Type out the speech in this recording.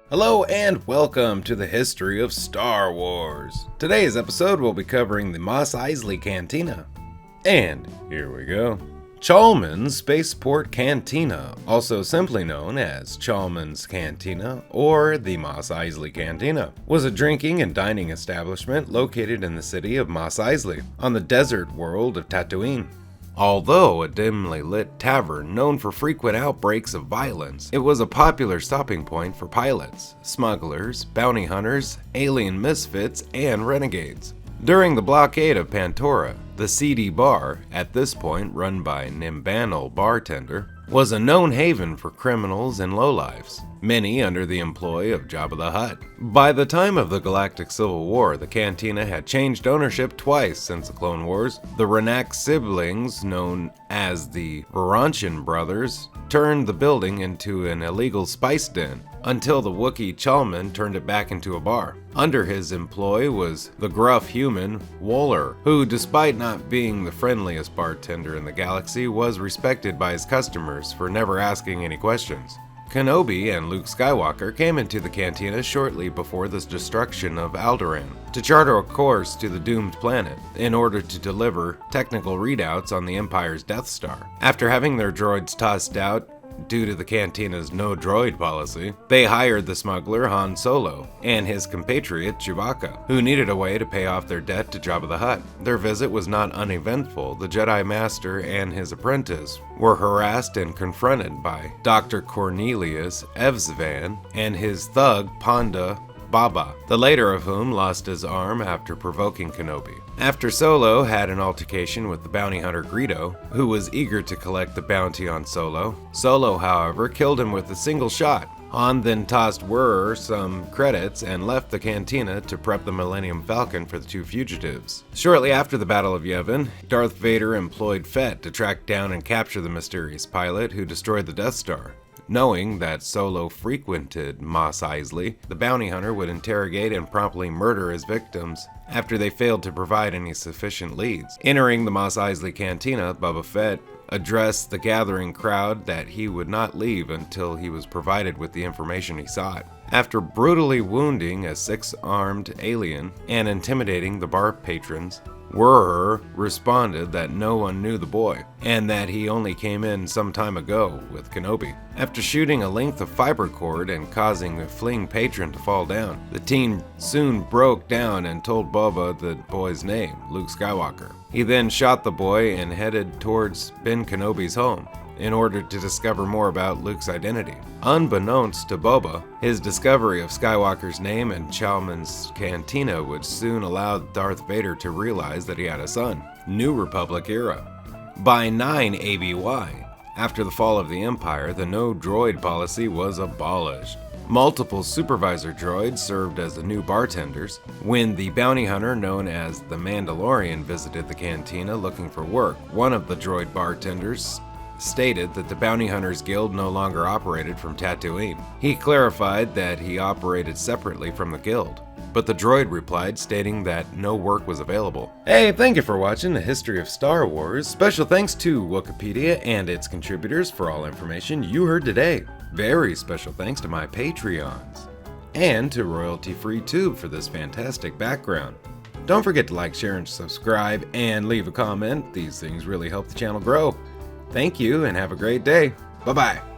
Hello and welcome to the history of Star Wars. Today's episode will be covering the Mos Eisley Cantina. And here we go. Chalmun's Spaceport Cantina, also simply known as Chalmun's Cantina or the Mos Eisley Cantina, was a drinking and dining establishment located in the city of Mos Eisley on the desert world of Tatooine. Although a dimly lit tavern known for frequent outbreaks of violence, it was a popular stopping point for pilots, smugglers, bounty hunters, alien misfits, and renegades. During the blockade of Pantora, the seedy bar, at this point run by Nimbanal bartender, was a known haven for criminals and lowlifes, many under the employ of Jabba the Hutt. By the time of the Galactic Civil War, the cantina had changed ownership twice since the Clone Wars. The Renac siblings, known as the Varanchan brothers, turned the building into an illegal spice den, until the Wookiee Chalmun turned it back into a bar. Under his employ was the gruff human Waller, who, despite not being the friendliest bartender in the galaxy, was respected by his customers for never asking any questions. Kenobi and Luke Skywalker came into the cantina shortly before the destruction of Alderaan to charter a course to the doomed planet in order to deliver technical readouts on the Empire's Death Star. After having their droids tossed out due to the cantina's no droid policy, they hired the smuggler Han Solo and his compatriot Chewbacca, who needed a way to pay off their debt to Jabba the Hutt. Their visit was not uneventful. The Jedi Master and his apprentice were harassed and confronted by Dr. Cornelius Evsvan and his thug Ponda Baba, the later of whom lost his arm after provoking Kenobi. After Solo had an altercation with the bounty hunter Greedo, who was eager to collect the bounty on Solo, however, killed him with a single shot. Han then tossed Wurr some credits and left the cantina to prep the Millennium Falcon for the two fugitives. Shortly after the Battle of Yavin, Darth Vader employed Fett to track down and capture the mysterious pilot who destroyed the Death Star. Knowing that Solo frequented Mos Eisley, the bounty hunter would interrogate and promptly murder his victims after they failed to provide any sufficient leads. Entering the Mos Eisley Cantina, Boba Fett addressed the gathering crowd that he would not leave until he was provided with the information he sought. After brutally wounding a six-armed alien and intimidating the bar patrons, Wurr responded that no one knew the boy, and that he only came in some time ago with Kenobi. After shooting a length of fiber cord and causing a fleeing patron to fall down, the teen soon broke down and told Boba the boy's name, Luke Skywalker. He then shot the boy and headed towards Ben Kenobi's home in order to discover more about Luke's identity. Unbeknownst to Boba, his discovery of Skywalker's name and Chalmun's Cantina would soon allow Darth Vader to realize that he had a son. New Republic era. By 9 ABY, after the fall of the Empire, the no droid policy was abolished. Multiple supervisor droids served as the new bartenders. When the bounty hunter known as the Mandalorian visited the cantina looking for work, one of the droid bartenders stated that the Bounty Hunters Guild no longer operated from Tatooine. He clarified that he operated separately from the guild, but the droid replied stating that no work was available. Hey, thank you for watching the history of Star Wars. Special thanks to Wikipedia and its contributors for all information you heard today. Very special thanks to my Patreons, and to Royalty Free Tube for this fantastic background. Don't forget to like, share, and subscribe, and leave a comment. These things really help the channel grow. Thank you and have a great day. Bye-bye.